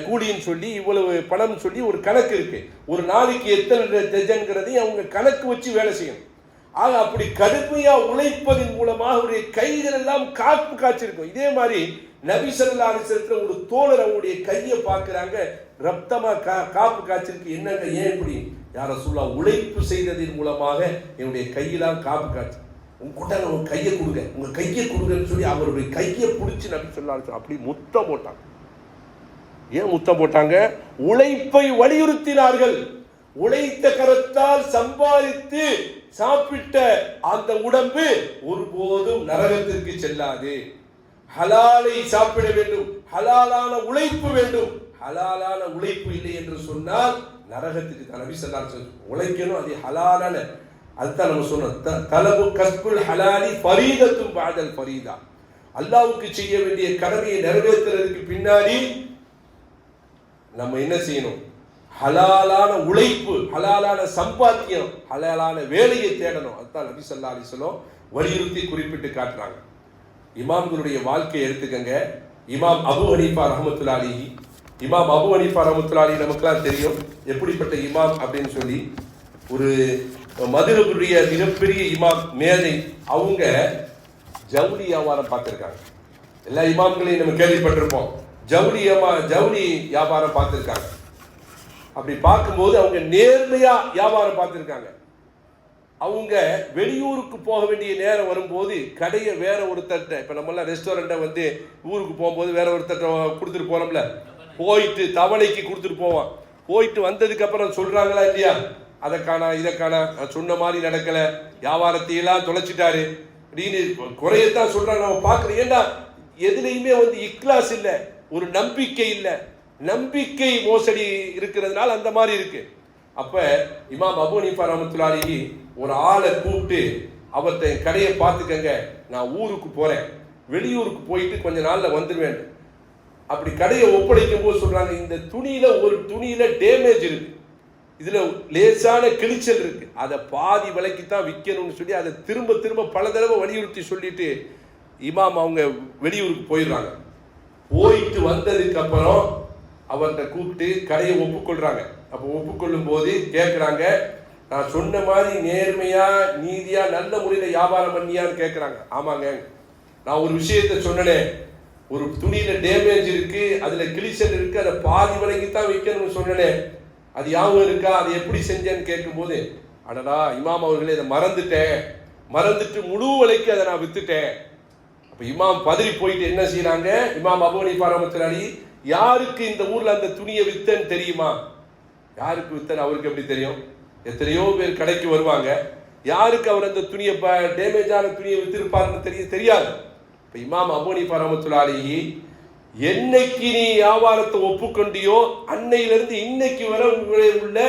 கூலின்னு சொல்லி, இவ்வளவு பணம் சொல்லி ஒரு கணக்கு இருக்கு. ஒரு நாளைக்கு எத்தனை டஜன்கிறதையும் அவங்க கணக்கு வச்சு வேலை செய்யணும். ஆக அப்படி கடுமையா உழைப்பதன் மூலமாக அவருடைய கைகள் எல்லாம் காப்பு காய்ச்சிருக்கும். இதே மாதிரி நபி ஸல்லல்லாஹு அலைஹி வஸல்லம் ஒரு தோழர் அவருடைய கையை பார்க்கிறாங்க, ரத்தமா காப்பு காய்ச்சிருக்கு. என்னங்க, ஏன் இப்படி? யா ரசூலுல்லாஹ், உழைப்பு செய்ததின் மூலமாக என்னுடைய கையெல்லாம் காப்பு காய்ச்சி, உங்க கையை கொடுங்க, உங்க கையை கொடுங்கன்னு சொல்லி அவருடைய கையை பிடிச்சி நபி ஸல்லல்லாஹு அலைஹி வஸல்லம் அப்படி முத்தம் போட்டாங்க. ஏன் முத்தம் போட்டாங்க? உழைப்பை வலியுறுத்தினார்கள். உழைத்த கரத்தால் சம்பாதித்து சாப்பிட்ட அந்த உடம்பு ஒருபோதும் நரகத்திற்கு செல்லாது. ஹலாலை சாப்பிட வேண்டும், ஹலாலான உழைப்பு வேண்டும். ஹலாலான உழைப்பு இல்லை என்று சொன்னால் நரகத்துக்கு தான். நபி ஸல்லல்லாஹு அலைஹி வஸல்லம் உழைக்கணும், அது ஹலாலான. அதுதான் நம்ம சொன்னோம், தலபு கஸ்புல் ஹலாலி ஃபரீதத்தும் பாதல் ஃபரீதா. அல்லாஹ்வுக்கு செய்ய வேண்டிய கடமையை நிறைவேற்றுறதுக்கு பின்னாடி நம்ம என்ன செய்யணும்? ஹலாலான உழைப்பு, ஹலாலான சம்பாத்தியம், ஹலாலான வேலையை தேடணும். அதுதான் நபி ஸல்லல்லாஹு அலைஹி வஸல்லம் வலியுறுத்தி குறிப்பிட்டு காட்டுறாங்க. இமாம்களுடைய வாழ்க்கையை எடுத்துக்கங்க. இமாம் அபு ஹனீஃபா ரஹ்மத்துல்லாஹி அலைஹி, இமாம் அபு ஹனீஃபா ரஹ்மத்துல்லாஹி அலைஹி நமக்குலாம் தெரியும் எப்படிப்பட்ட இமாம் அப்படின்னு சொல்லி. ஒரு மதுரபுடைய மிகப்பெரிய இமாம், மேதை. அவங்க ஜவுளி வியாபாரம் பார்த்துருக்காங்க. எல்லா இமாம்களையும் நம்ம கேள்விப்பட்டிருப்போம். ஜவுளி வியாபாரம் பார்த்துருக்காங்க. அப்படி பார்க்கும்போது அவங்க நேர்மையா வியாபாரம் பார்த்துருக்காங்க. அவங்க வெளியூருக்கு போக வேண்டிய நேரம் வரும்போது கடையை வேற ஒருத்தட்ட, இப்போ நம்மளாம் ரெஸ்டாரண்ட்டை வந்து ஊருக்கு போகும்போது வேற ஒருத்தட்ட கொடுத்துட்டு போகிறோம்ல, போயிட்டு தவணைக்கு கொடுத்துட்டு போவான். போயிட்டு வந்ததுக்கு அப்புறம் சொல்றாங்களா இல்லையா, அதை காணா இதை காணா, சொன்ன மாதிரி நடக்கலை, வியாபாரத்தையெல்லாம் தொலைச்சிட்டாரு அப்படின்னு குறையத்தான் சொல்றாங்க. நம்ம பார்க்குறோம். ஏன்னா எதுலையுமே வந்து இக்லாஸ் இல்லை, ஒரு நம்பிக்கை இல்லை. நம்பிக்கை மோசடி இருக்கிறதுனால அந்த மாதிரி இருக்கு. அப்ப இமாம் அபு ஹனீஃபா ரஹ்மத்துல்லாஹி அலைஹி ஒரு ஆளை கூப்பிட்டு, அவர்கிட்ட என் கடையை பார்த்துக்கங்க, நான் ஊருக்கு போறேன், வெளியூருக்கு போயிட்டு கொஞ்ச நாள்ல வந்துடுவேன். அப்படி கடையை ஒப்படைக்கும் போது சொல்றாங்க, இந்த துணியில ஒரு துணியில டேமேஜ் இருக்கு, இதுல லேசான கிழிச்சல் இருக்கு, அதை பாதி விலைக்கு தான் விற்கணும்னு சொல்லி அதை திரும்ப திரும்ப பல தடவை வலியுறுத்தி சொல்லிட்டு இமாம் அவங்க வெளியூருக்கு போயிடுறாங்க. போயிட்டு வந்ததுக்கு அப்புறம் அவர்கிட்ட கூப்பிட்டு கடையை ஒப்புக்கொள்றாங்க. அப்போ ஒப்புக்கொள்ளும் போது கேட்குறாங்க, நான் சொன்ன மாதிரி நேர்மையா நீதியா நல்ல முறையில் வியாபாரம் பண்ணியான்னு கேட்குறாங்க. ஆமாங்க, நான் ஒரு விஷயத்த சொன்னேன், ஒரு துணியில டேமேஜ் இருக்கு, அதுல கிழிச்சல் இருக்கு, அதை பாதி விலைக்கு தான் விற்கணும்னு சொன்னேன், அது யாவும் இருக்கா, அது எப்படி செஞ்சேன்னு கேட்கும்போது, அடடா இமாம் அவர்களே, இதை மறந்துட்டு முழு விலைக்கு அதை நான் வித்துட்டேன். அப்போ இமாம் பதறி போயிட்டு என்ன செய்யறாங்க, இமாம் அபு ஹனீஃபா ரஹ்மத்துல்லாஹி அலைஹி, யாருக்கு இந்த ஊர்ல அந்த துணியை வித்தன்னு தெரியுமா? யாருக்கு வித்தன்னு அவருக்கு எப்படி தெரியும்? எத்தனையோ பேர் கடைக்கு வருவாங்க, யாருக்கு அவர் அந்த துணியை டேமேஜான துணியை வித்திருப்பாருன்னு தெரியாது. இப்போ இமாம் அபு ஹனீஃபா ரஹ்மத்துல்லாஹி அலைஹி, என்னைக்கு நீ வியாபாரத்தை ஒப்புக்கொண்டியோ அன்னையிலிருந்து இன்னைக்கு வரை உள்ள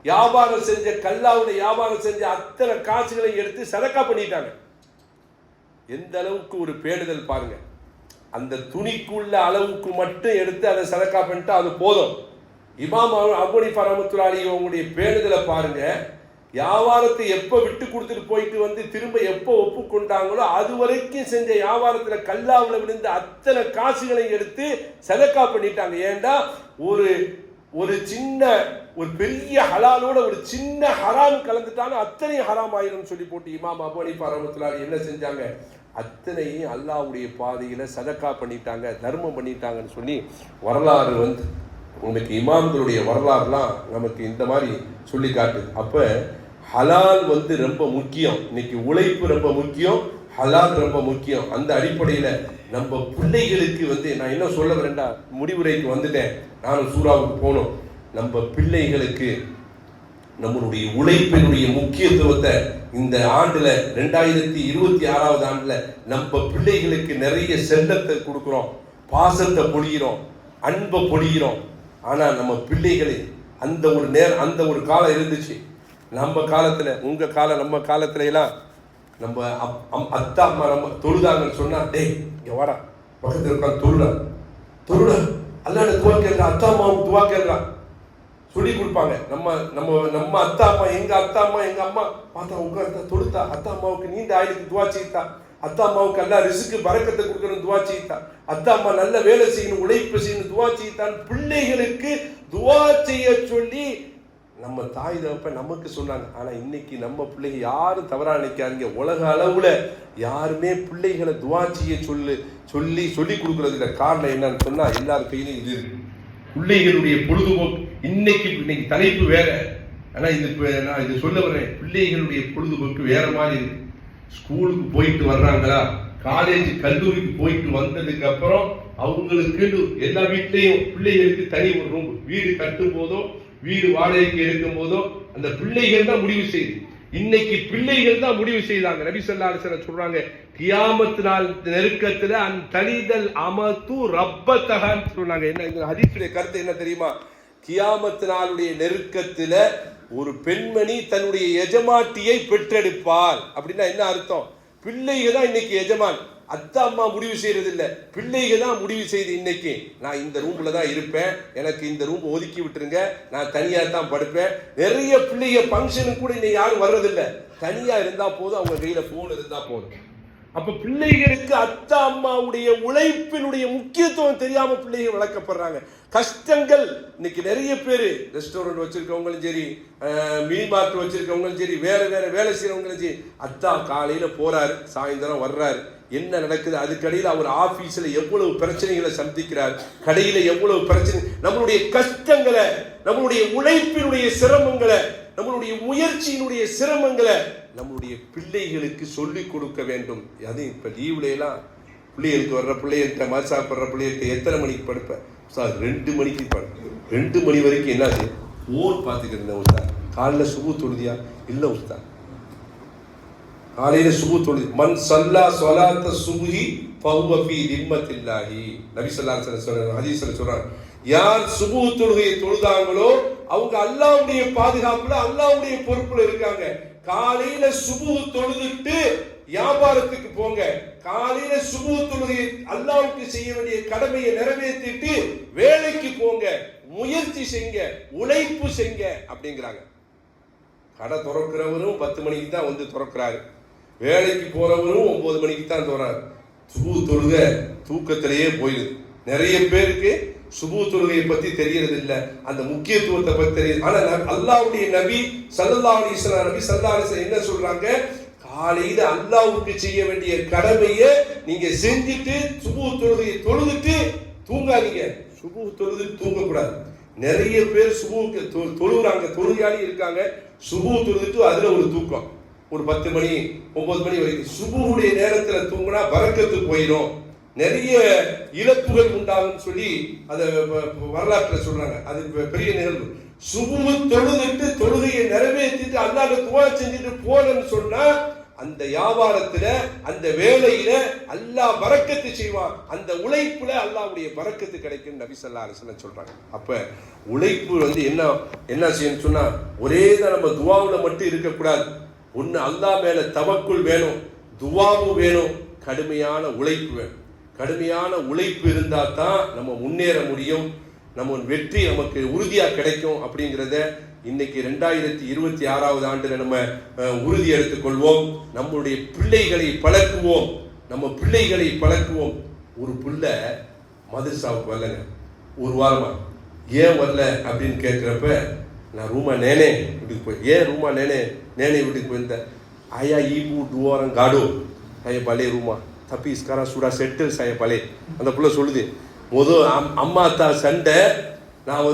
வியாபாரம் செஞ்ச கல்லாவுடைய வியாபாரம் செஞ்ச அத்தனை காசுகளை எடுத்து சதக்கா பண்ணிட்டாங்க. எந்த அளவுக்கு ஒரு பேணுதல் பாருங்க. அந்த துணிக்குள்ள அளவுக்கு மட்டும் எடுத்து அதை சதக்கா பண்ணிட்டு அது போதும். இமாம் அபு ஹனீஃபா ரஹ்மத்துல்லாஹி அலைஹி அவங்களுடைய பேணுதலை பாருங்க. வியாபாரத்தை எப்ப விட்டு கொடுத்துட்டு போயிட்டு வந்து திரும்ப எப்போ ஒப்புக்கொண்டாங்களோ அது வரைக்கும் செஞ்ச வியாபாரத்துல கல்லாவில் விழுந்த அத்தனை காசுகளை எடுத்து சதக்கா பண்ணிட்டாங்க. ஏண்டா ஒரு சின்ன ஒரு பெரிய ஹலாலோட ஒரு சின்ன ஹராம் கலந்துட்டாலும் அத்தனை ஹராம் ஆயிரும் சொல்லி போட்டு இமாம் அபூ ஹனீஃபா ரஹ்மத்துல்லாஹி என்ன செஞ்சாங்க, அத்தனையும் அல்லாஹ்வுடைய பாதையில சதக்கா பண்ணிட்டாங்க, தர்மம் பண்ணிட்டாங்கன்னு சொல்லி வரலாறு வந்து உங்களுக்கு இமாம்களுடைய வரலாறுலாம் நமக்கு இந்த மாதிரி சொல்லி காட்டுது. அப்ப ஹலால் வந்து ரொம்ப முக்கியம். இன்னைக்கு உழைப்பு ரொம்ப முக்கியம், ஹலால் ரொம்ப முக்கியம். அந்த அடிப்படையில நம்ம பிள்ளைகளுக்கு வந்து நான் என்ன சொல்ல வரேன்டா, முடிவுரைக்கு வந்துட்டேன், நானும் சூறாவுக்கு போனோம். நம்ம பிள்ளைகளுக்கு நம்மளுடைய உழைப்பினுடைய முக்கியத்துவத்தை இந்த ஆண்டுல 2026 ஆண்டுல நம்ம பிள்ளைகளுக்கு நிறைய செல்வத்தை கொடுக்கிறோம், பாசத்தை பொழிகிறோம், அன்பை பொழிகிறோம். ஆனா நம்ம பிள்ளைகளை அந்த ஒரு காலம் இருந்துச்சு. நம்ம காலத்துல, உங்க காலம், நம்ம காலத்துல எல்லாம் நம்ம அத்தா அம்மா நம்ம தொழுதாங்கன்னு சொன்னா, டேய் இங்க வாடா, பக்கத்துல இருக்கான் தொழுட அல்லாட துவா கேட்கலாம், அத்தா அம்மாவுக்கு துவா கேட்கலாம் சொல்லி கொடுப்பாங்க. நம்ம அத்தா அம்மா, எங்க அத்தா அம்மா, எங்க அம்மா பார்த்தா உட்கார்ந்தா தொழுத்தா, அத்தா அம்மாவுக்கு நீண்ட ஆயுளுக்கு துவா செய்தா, அத்தா அம்மாவுக்கு அல்லா ரிஸ்க்கு பரக்கத்தை கொடுக்கணும் துவா செய்தா, அத்தா அம்மா நல்ல வேலை செய்யணும், உழைப்பு செய்யணும் துவா செய்தான். பிள்ளைகளுக்கு துவா செய்ய சொல்லி நம்ம தாய் தகப்ப நமக்கு சொன்னாங்க. ஆனா இன்னைக்கு நம்ம பிள்ளைங்க யாரும் தவறா நினைக்காதீங்க, உலக அளவுல யாருமே பிள்ளைகளை துவா செய்ய சொல்லி கொடுக்கறது இல்லை. காரணம் என்னன்னு சொன்னா எல்லாரும் கையிலும் இது இருக்கு. பிள்ளைகளுடைய பொழுதுபோக்கு இன்னைக்கு தலைப்பு வேற. ஆனா நான் இது சொல்ல வர்றேன், பிள்ளைகளுடைய பொழுதுபோக்கு வேற மாதிரி இருக்கு. ஸ்கூலுக்கு போயிட்டு வர்றாங்களா, காலேஜ் கல்லூரிக்கு போயிட்டு வந்ததுக்கு அப்புறம் அவங்களுக்கு எல்லா வீட்லயும் பிள்ளைகளுக்கு தனி ஒரு ரூம், வீடு கட்டும் போதோ வீடு வாடகைக்கு இருக்கும் போதோ அந்த பிள்ளைகள் தான் முடிவு செய்யுது. இன்னைக்கு பிள்ளைகள் தான் முடிவு செய்தாங்க. நபி ஸல்லல்லாஹு அலைஹி வஸல்லம் சொல்றாங்க, கியாமத் நாள் நெருக்கத்துல தலிதல் அமது ரப்பத்தஹன்னு சொன்னாங்க. என்ன இந்த ஹதீஸுடைய கருத்து என்ன தெரியுமா? கியாமத் நாளுடைய நெருக்கத்துல ஒரு பெண்மணி தன்னுடைய எஜமாட்டியை பெற்றெடுப்பாள். அப்படின்னா என்ன அர்த்தம்? பிள்ளைகள் தான் இன்னைக்கு எஜமான், அத்தா அம்மா முடிவு செய்யறது இல்ல, பிள்ளைகள் தான் முடிவு செய்து இன்னைக்கு நான் இந்த ரூம்ல தான் இருப்பேன், எனக்கு இந்த ரூம் ஒதுக்கி விட்டுருங்க, நான் தனியா தான் படுப்பேன். நிறைய பிள்ளைங்க ஃபங்க்ஷனுக்கு கூட இன்னைக்கு யாரும் வர்றதில்லை, தனியா இருந்தா போதும், அவங்க கையில போன் இருந்தா போதும். அப்ப பிள்ளைகளுக்கு அத்தா அம்மாவுடைய உழைப்பினுடைய முக்கியத்துவம் தெரியாம பிள்ளைகள் வளர்க்கப்படுறாங்க. கஷ்டங்கள் இன்னைக்கு நிறைய பேர் ரெஸ்டாரண்ட் வச்சிருக்கவங்களும் சரி, மீன் மார்க்கெட் வச்சிருக்கவங்களும் சரி, வேற வேலை செய்யறவங்களும் சரி, அத்தா காலையில போறாரு, சாயந்தரம் வர்றாரு, என்ன நடக்குது அதுக்கடையில் அவர் ஆபீஸ்ல எவ்வளவு பிரச்சனைகளை சந்திக்கிறார், கடையில எவ்வளவு பிரச்சனை. நம்மளுடைய கஷ்டங்களை, நம்மளுடைய உழைப்பினுடைய சிரமங்களை, நம்மளுடைய முயற்சியினுடைய சிரமங்களை நம்மளுடைய பிள்ளைகளுக்கு சொல்லிக் கொடுக்க வேண்டும். அது இப்ப லீவ்ல எல்லாம் பிள்ளைகளுக்கு வர்ற பிள்ளைகிட்ட மாதிரி சாப்பிட்ற பிள்ளைகிட்ட எத்தனை மணிக்கு படுப்பேன் சார்? 2 மணிக்கு படுப்பேன். 2 மணி வரைக்கும் என்ன போன் பார்த்துக்கிட்டு இருந்தேன் உஸ்தாத். காலைல சுபு தொழுதியா? இல்ல உஸ்தாத், காலையில சுபு தொழுது. மன் சல்லா ஸலாத்த சுபுஹி ஃபஹுவ ஃபீ திம்மத்தில்லாஹி. நபி ஸல்லல்லாஹு அலைஹி வஸல்லம் ஹதீஸ்ல சொல்றாங்க, யார் சுபு தொழுகையை தொழுதாங்களோ அவங்க அல்லாஹ்வுடைய பாதுகாப்புல, அல்லாஹ்வுடைய பொறுப்புல இருக்காங்க. காலையில சுபு தொழுதுட்டு வியாபாரத்துக்கு போங்க, காலையில சுபு தொழுகையை அல்லாஹ்வுக்கு செய்ய வேண்டிய கடமையை நிறைவேற்றிட்டு வேலைக்கு போங்க, முயற்சி செய்யுங்க, உழைப்பு செய்யுங்க அப்படிங்கிறாங்க. கடை திறக்கிறவரும் 10 மணிக்கு தான் வந்து திறக்கிறாரு, வேலைக்கு போறவரும் 9 மணிக்கு தான் தோறாரு. சுபு தொழுக தூக்கத்திலேயே போயிடுது. நிறைய பேருக்கு சுபு தொழுகையை பத்தி தெரியறது இல்ல, அந்த முக்கியத்துவத்தை பத்தி தெரியுது. ஆனா அல்லாஹ்வுடைய நபி ஸல்லல்லாஹு அலைஹி வஸல்லம் என்ன சொல்றாங்க? காலையில அல்லாஹ்வுக்கு செய்ய வேண்டிய கடமையை நீங்க செஞ்சுட்டு சுபு தொழுகையை தொழுதுட்டு தூங்காதீங்க. சுபு தொழுது தூங்கக்கூடாது. நிறைய பேர் சுபுக்கு தொழுகிறாங்க, தொழுகாளி இருக்காங்க, சுபு தொழுதுட்டு அதுல ஒரு தூக்கம், ஒரு 10 மணி 9 மணி வரைக்கும். சுபுடைய நேரத்துல தூங்கினா பரக்கத்து போயிடும், நிறைய இழப்புகள் உண்டாகும் சொல்லி அதை வரலாற்றில் சொல்றாங்க. அது பெரிய நிகழ்வு. சுபு தொழுதுட்டு தொழுகையை நிறைவேற்றிட்டு அல்லாஹ்வுக்கு துஆ செஞ்சுட்டு போறேன்னு சொன்னா அந்த வியாபாரத்துல, அந்த வேலையில அல்லாஹ் பரக்கத்து செய்வான், அந்த உழைப்புல அல்லாஹ்வுடைய பரக்கத்து கிடைக்கும் நபி ஸல்லல்லாஹு அலைஹி வஸல்லம் சொல்றாங்க. அப்ப உழைப்பு வந்து என்ன செய்யணும் சொன்னா, ஒரே தான் நம்ம துஆவுல மட்டும் இருக்கக்கூடாது. ஒன்னு அல்லாஹ் மேல தவக்குல் வேணும், துஆவும் வேணும், கடுமையான உழைப்பு வேணும். கடுமையான உழைப்பு இருந்தா தான் நம்ம முன்னேற முடியும். நம்ம வெற்றி நமக்கு உறுதியா கிடைக்கும் அப்படிங்கிறத இன்னைக்கு 2026வது ஆண்டுல நம்ம உறுதி எடுத்துக்கொள்வோம். நம்முடைய பிள்ளைகளை பழக்குவோம், நம்ம பிள்ளைகளை பழக்குவோம். ஒரு பிள்ளை மதரசாவுக்கு வரலங்க, ஒரு வாரமா ஏன் வரல அப்படின்னு கேட்கிறப்ப, நான் ரூமா நேனே வீட்டுக்கு போய், ஏன் ரூமா நேனே வீட்டுக்கு போயிருந்தேன், ஆயா ஈபு டுவாரம் காடோ saya balik rumah tapi sekarang sudah settle saya balik. அந்த புள்ள சொல்லுது, முதல் அம்மா அத்தா சண்டை, நான்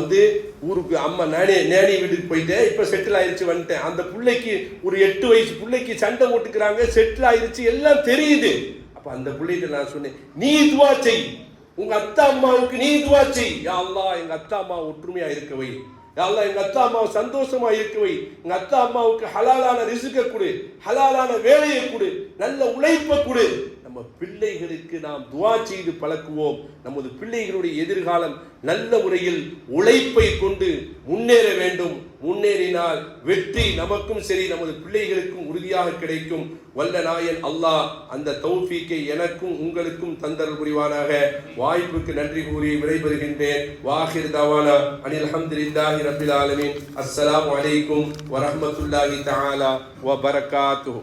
ஊருக்கு அம்மா நேனி வீட்டுக்கு போயிட்டேன், இப்போ செட்டில் ஆயிடுச்சு வந்துட்டேன். அந்த பிள்ளைக்கு ஒரு 8 வயசு பிள்ளைக்கு சண்டை ஓட்டுக்கிறாங்க, செட்டில் ஆயிடுச்சு, எல்லாம் தெரியுது. அப்போ அந்த பிள்ளைகிட்ட நான் சொன்னேன், நீ துவா செய், உங்க அத்தா அம்மாவுக்கு நீ துவா செய். யா அல்லாஹ் எங்க அத்தா அம்மா ஒற்றுமையா இருக்கவை, யா அல்லாஹ் எங்க அத்தா அம்மாவை சந்தோஷமா இருக்கவை, எங்க அத்தா அம்மாவுக்கு ஹலாலான ரிஸ்க கொடு, ஹலாலான வேலையை கொடு, நல்ல உழைப்பை கொடு. நம்ம பிள்ளைகளுக்கு நாம் துவா செய்து பழக்குவோம். நமது பிள்ளைகளுடைய எதிர்காலம் நல்ல முறையில் உழைப்பை கொண்டு முன்னேற வேண்டும். முன்னேறினால் வெற்றி நமக்கும் சரி நமது பிள்ளைகளுக்கும் உறுதியாக கிடைக்கும். வல்ல நாயன் அல்லாஹ் அந்த தௌஃபீக்கை எனக்கும் உங்களுக்கும் தந்தல் புரிவானாக. வாய்ப்புக்கு நன்றி கூறி விடைபெறுகின்றேன். வாஹிர் தவானா அனில் அல்ஹம்துலில்லாஹி ரப்பில் ஆலமீன். அஸ்ஸலாமு அலைக்கும் வரஹ்மத்துல்லாஹி தஆலா வ பரகாத்துஹு.